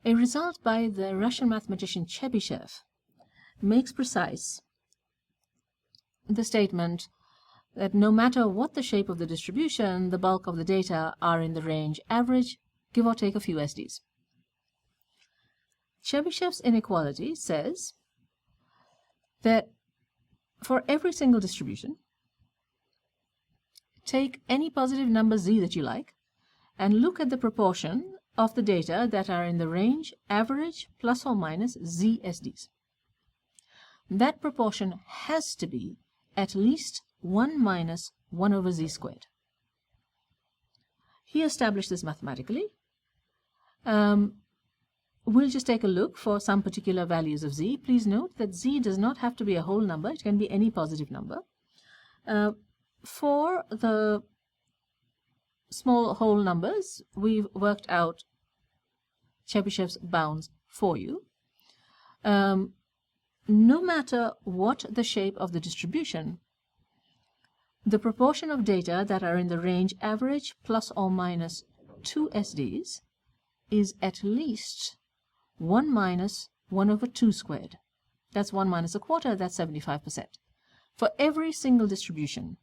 A result by the Russian mathematician Chebyshev makes precise the statement that no matter what the shape of the distribution, the bulk of the data are in the range average, give or take a few SDs. Chebyshev's inequality says that for every single distribution, take any positive number z that you like and look at the proportion of the data that are in the range average plus or minus z SDs. That proportion has to be at least 1 minus 1 over z squared. He established this mathematically. We'll just take a look for some particular values of z. Please note that z does not have to be a whole number. It can be any positive number. For the small whole numbers, we've worked out Chebyshev's bounds for you. No matter what the shape of the distribution, the proportion of data that are in the range average plus or minus 2 SDs is at least 1 minus 1 over 2 squared. That's 1 minus a quarter, that's 75%. For every single distribution,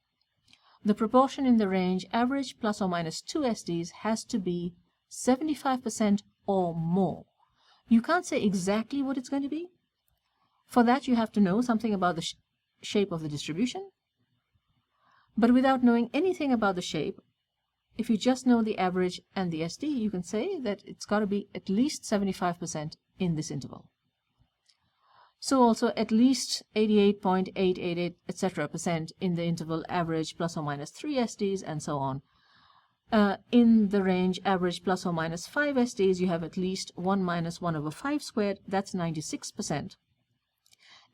the proportion in the range average plus or minus 2 SDs has to be 75% or more. You can't say exactly what it's going to be. For that, you have to know something about the shape of the distribution. But without knowing anything about the shape, if you just know the average and the SD, you can say that it's got to be at least 75% in this interval. So also at least 88.888, etc. % in the interval average plus or minus 3 SDs and so on. In the range average plus or minus 5 SDs, you have at least 1 minus 1 over 5 squared. That's 96%.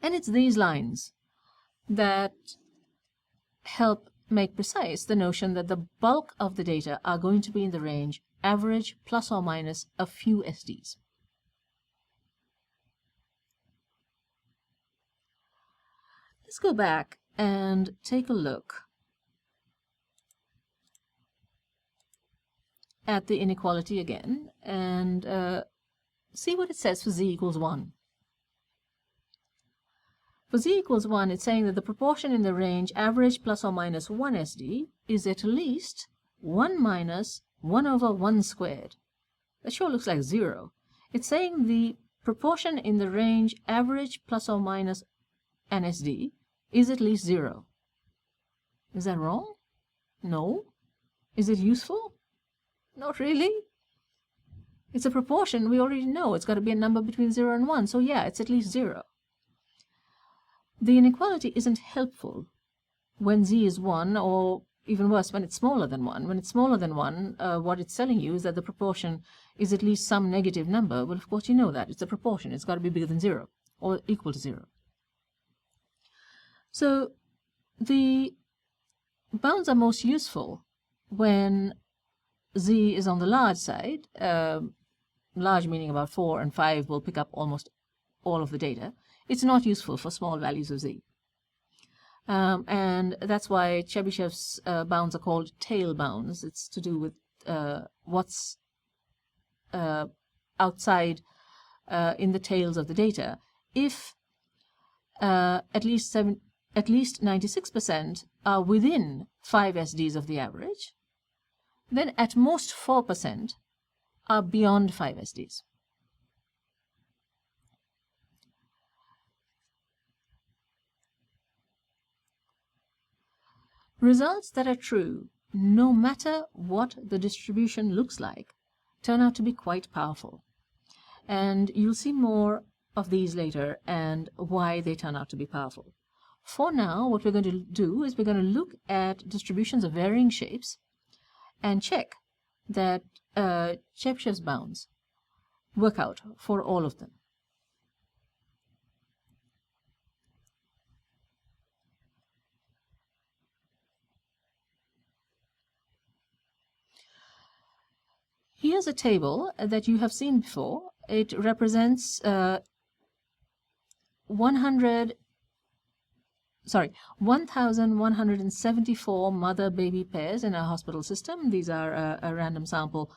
And it's these lines that help make precise the notion that the bulk of the data are going to be in the range average plus or minus a few SDs. Let's go back and take a look at the inequality again and see what it says for z equals 1. For z equals 1, it's saying that the proportion in the range average plus or minus 1 SD is at least 1 minus 1 over 1 squared. That sure looks like 0. It's saying the proportion in the range average plus or minus an SD is at least 0. Is that wrong? No. Is it useful? Not really. It's a proportion. We already know it's got to be a number between 0 and 1. So yeah, it's at least 0. The inequality isn't helpful when z is 1, or even worse, when it's smaller than 1. When it's smaller than 1, what it's telling you is that the proportion is at least some negative number. Well, of course, you know that. It's a proportion. It's got to be bigger than 0 or equal to 0. So the bounds are most useful when z is on the large side. Large meaning about 4 and 5 will pick up almost all of the data. It's not useful for small values of z. And that's why Chebyshev's bounds are called tail bounds. It's to do with what's outside in the tails of the data. If at least 96% are within 5 SDs of the average, then at most 4% are beyond 5 SDs. Results that are true, no matter what the distribution looks like, turn out to be quite powerful. And you'll see more of these later and why they turn out to be powerful. For now, what we're going to do is we're going to look at distributions of varying shapes and check that Chebyshev's bounds work out for all of them. Here's a table that you have seen before. It represents 1,174 mother-baby pairs in our hospital system. These are a random sample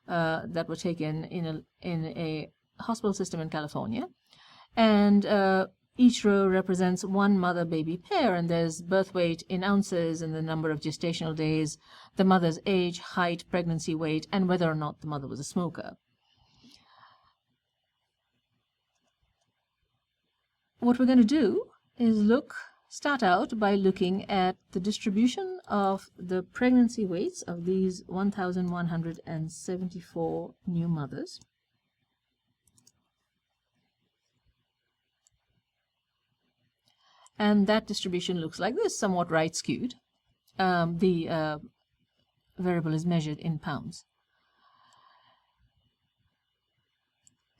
that were taken in a hospital system in California. And each row represents one mother-baby pair, and there's birth weight in ounces and the number of gestational days, the mother's age, height, pregnancy weight, and whether or not the mother was a smoker. What we're going to do is start out by looking at the distribution of the pregnancy weights of these 1,174 new mothers. And that distribution looks like this, somewhat right-skewed. The variable is measured in pounds.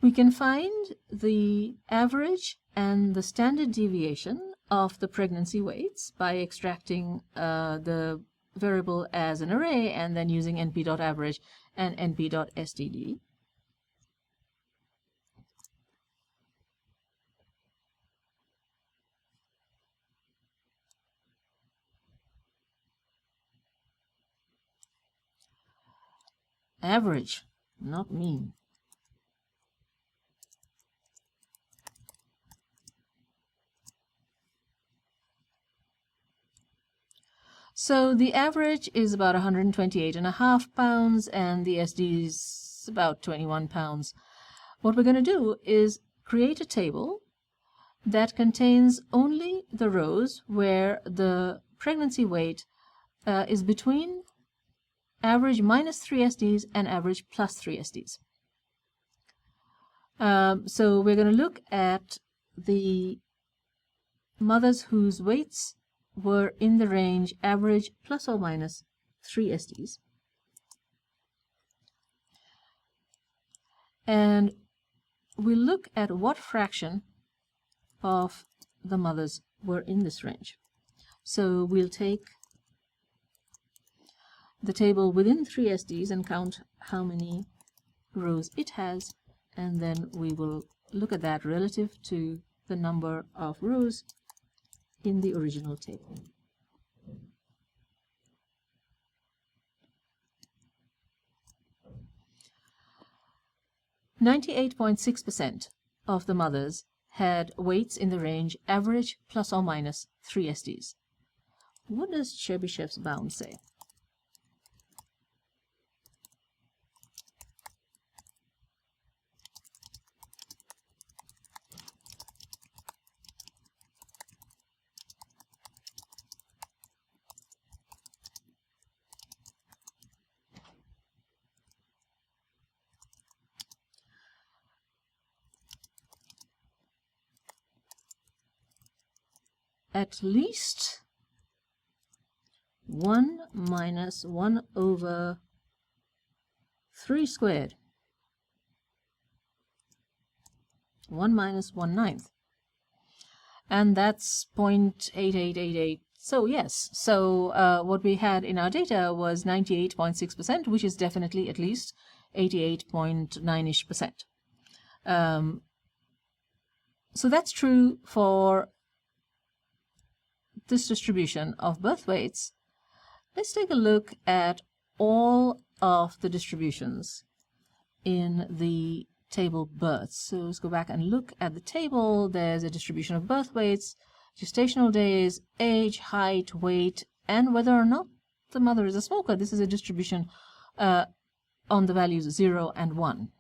We can find the average and the standard deviation of the pregnancy weights by extracting the variable as an array and then using np.average and np.std. Average, not mean. So the average is about 128.5 pounds and the SD is about 21 pounds. What we're going to do is create a table that contains only the rows where the pregnancy weight is between average minus 3 SDs and average plus 3 SDs. So we're going to look at the mothers whose weights were in the range average plus or minus 3 SDs. And we'll look at what fraction of the mothers were in this range. So we'll take the table within 3 SDs and count how many rows it has, and then we will look at that relative to the number of rows in the original table. (98.6% of the mothers had weights in the range average plus or minus 3 SDs. What does Chebyshev's bound say? At least 1 minus 1 over 3 squared. 1 minus 1/9. And that's 0.8888. So yes, so what we had in our data was 98.6%, which is definitely at least 88.9-ish%. So that's true for this distribution of birth weights. Let's take a look at all of the distributions in the table births. So let's go back and look at the table. There's a distribution of birth weights, gestational days, age, height, weight, and whether or not the mother is a smoker. This is a distribution on the values 0 and 1.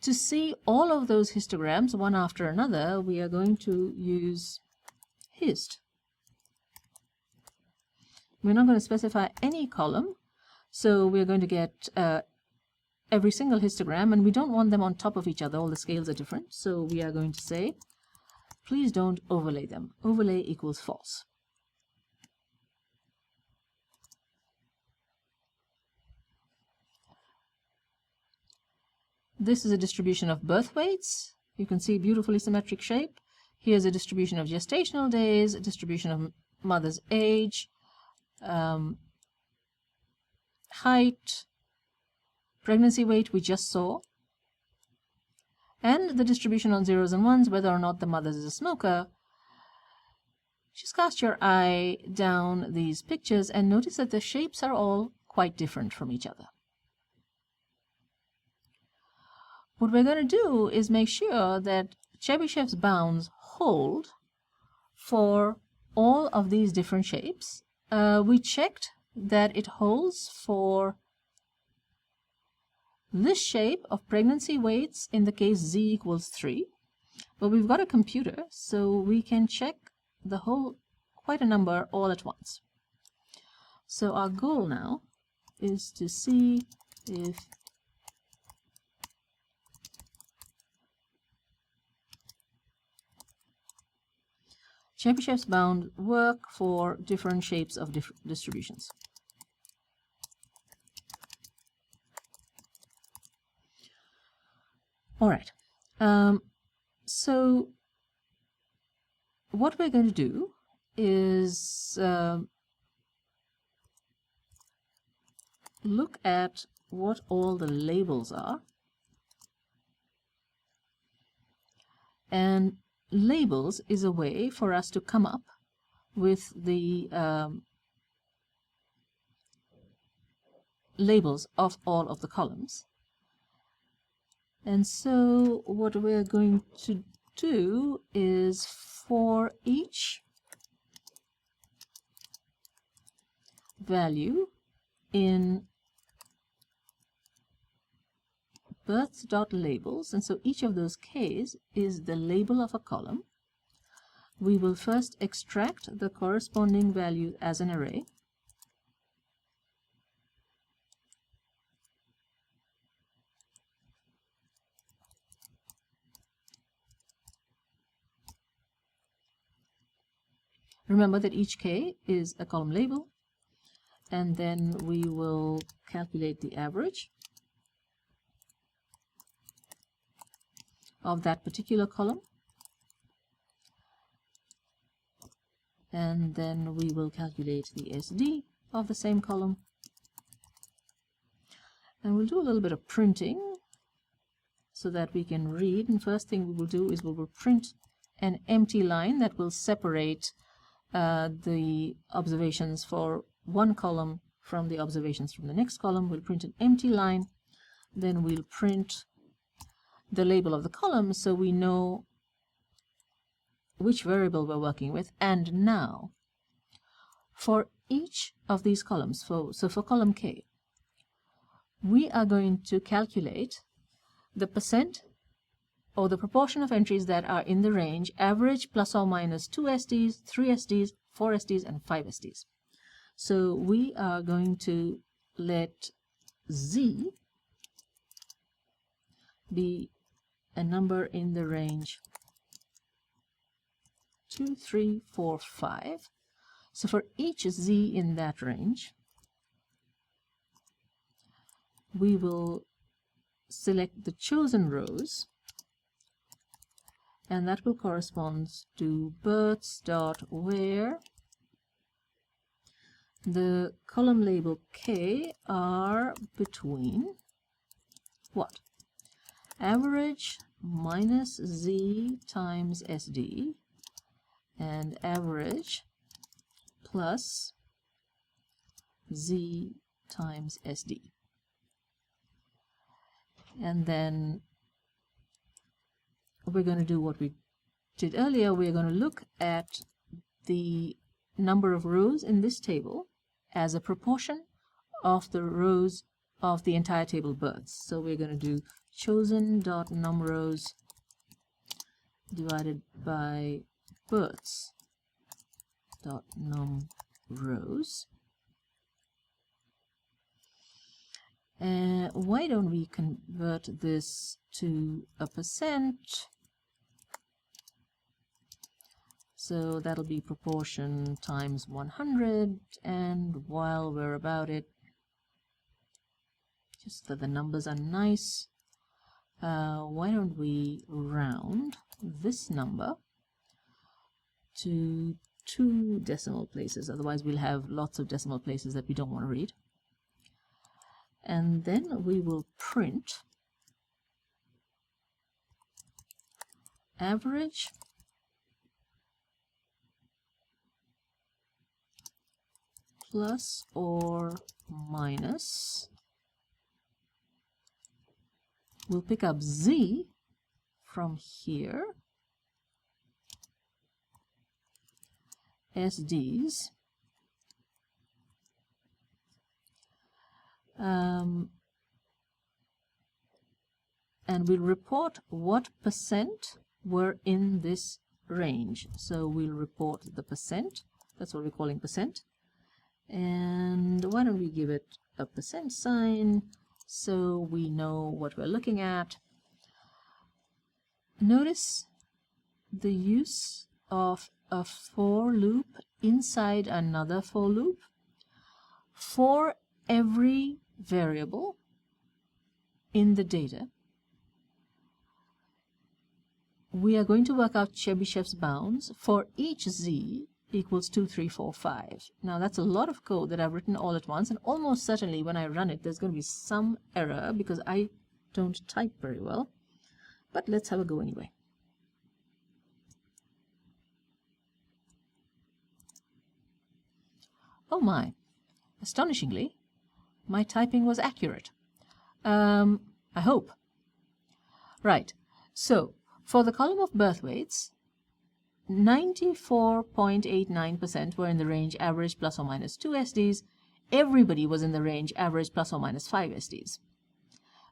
To see all of those histograms one after another, we are going to use hist. We're not going to specify any column, so we're going to get every single histogram, and we don't want them on top of each other. All the scales are different, so we are going to say, please don't overlay them. Overlay equals false. This is a distribution of birth weights. You can see beautifully symmetric shape. Here's a distribution of gestational days, a distribution of mother's age, height, pregnancy weight we just saw, and the distribution on zeros and ones, whether or not the mother is a smoker. Just cast your eye down these pictures and notice that the shapes are all quite different from each other. what we're going to do is make sure that Chebyshev's bounds hold for all of these different shapes. We checked that it holds for this shape of pregnancy weights in the case z equals 3. But we've got a computer, so we can check the whole, quite a number all at once. So our goal now is to see if Chebyshev's bound work for different shapes of distributions. All right. So what we're going to do is look at what all the labels are. And labels is a way for us to come up with the labels of all of the columns. And so what we're going to do is, for each value in births.labels, and so each of those K's is the label of a column, we will first extract the corresponding value as an array. Remember that each K is a column label, and then we will calculate the average of that particular column, and then we will calculate the SD of the same column, and we'll do a little bit of printing so that we can read. And first thing we will do is we will print an empty line that will separate the observations for one column from the observations from the next column. We'll print an empty line, then we'll print the label of the column so we know which variable we're working with. And now for each of these columns, so for column K, we are going to calculate the percent or the proportion of entries that are in the range average plus or minus 2 SDs, 3 SDs, 4 SDs, and 5 SDs. So we are going to let Z be a number in the range 2, 3, 4, 5. So for each Z in that range, we will select the chosen rows, and that will correspond to births.where the column label K are between what? Average minus Z times SD and average plus Z times SD. And then we're going to do what we did earlier. We're going to look at the number of rows in this table as a proportion of the rows of the entire table births. So we're going to do chosen.numRows divided by births.numRows. Why don't we convert this to a percent? So that'll be proportion times 100, and while we're about it, just that the numbers are nice, why don't we round this number to 2 decimal places? Otherwise we'll have lots of decimal places that we don't want to read. And then we will print average plus or minus we'll pick up Z from here, SDs, and we'll report what percent were in this range. So we'll report the percent. That's what we're calling percent. And why don't we give it a percent sign so we know what we're looking at. Notice the use of a for loop inside another for loop. For every variable in the data, we are going to work out Chebyshev's bounds for each z equals 2, 3, 4, 5. Now that's a lot of code that I've written all at once, and almost certainly when I run it there's going to be some error because I don't type very well. But let's have a go anyway. Oh my, astonishingly, my typing was accurate. I hope. Right, so for the column of birth weights, 94.89% were in the range average plus or minus 2 SDs. Everybody was in the range average plus or minus 5 SDs.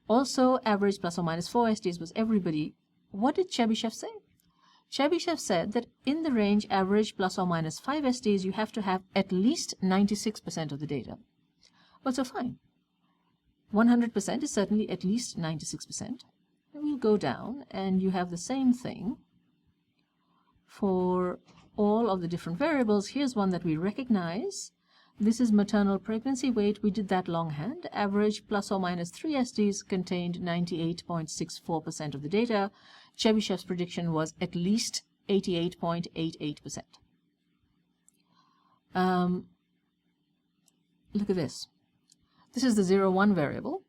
Also, average plus or minus 4 SDs was everybody. What did Chebyshev say? Chebyshev said that in the range average plus or minus 5 SDs, you have to have at least 96% of the data. Well, so fine. 100% is certainly at least 96%. And we'll go down, and you have the same thing for all of the different variables. Here's one that we recognize. This is maternal pregnancy weight. We did that longhand. Average plus or minus 3 SDs contained 98.64% of the data. Chebyshev's prediction was at least 88.88%. Look at this. This is the 0,1 variable.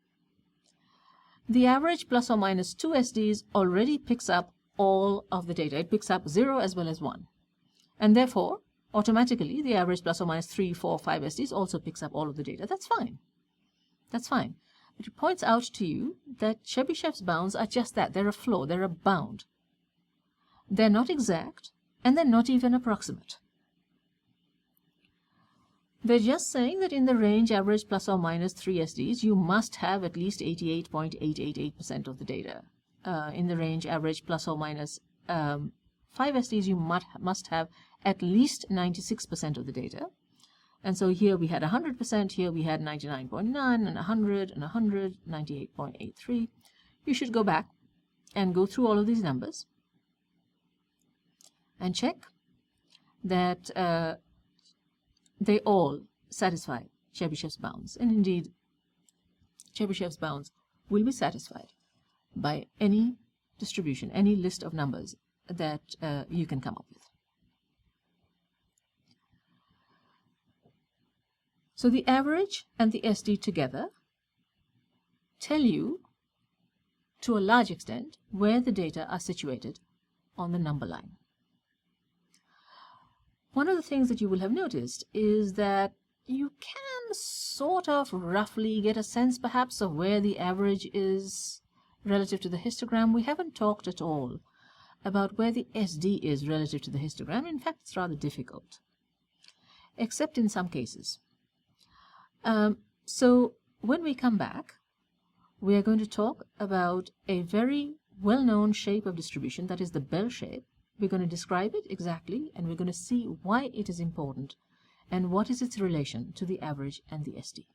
The average plus or minus 2 SDs already picks up all of the data. It picks up 0 as well as 1. And therefore, automatically, the average plus or minus 3, 4, 5 SDs also picks up all of the data. That's fine. That's fine. But it points out to you that Chebyshev's bounds are just that. They're a floor. They're a bound. They're not exact, and they're not even approximate. They're just saying that in the range average plus or minus 3 SDs, you must have at least 88.888% of the data. In the range average plus or minus 5 SDs, you must have at least 96% of the data. And so here we had 100%, here we had 99.9, and 100, and 100, 98.83. You should go back and go through all of these numbers and check that they all satisfy Chebyshev's bounds. And indeed, Chebyshev's bounds will be satisfied by any distribution, any list of numbers that you can come up with. So the average and the SD together tell you, to a large extent, where the data are situated on the number line. One of the things that you will have noticed is that you can sort of roughly get a sense, perhaps, of where the average is relative to the histogram. We haven't talked at all about where the SD is relative to the histogram. In fact, it's rather difficult, except in some cases. So when we come back, we are going to talk about a very well-known shape of distribution, that is the bell shape. We're going to describe it exactly, and we're going to see why it is important and what is its relation to the average and the SD.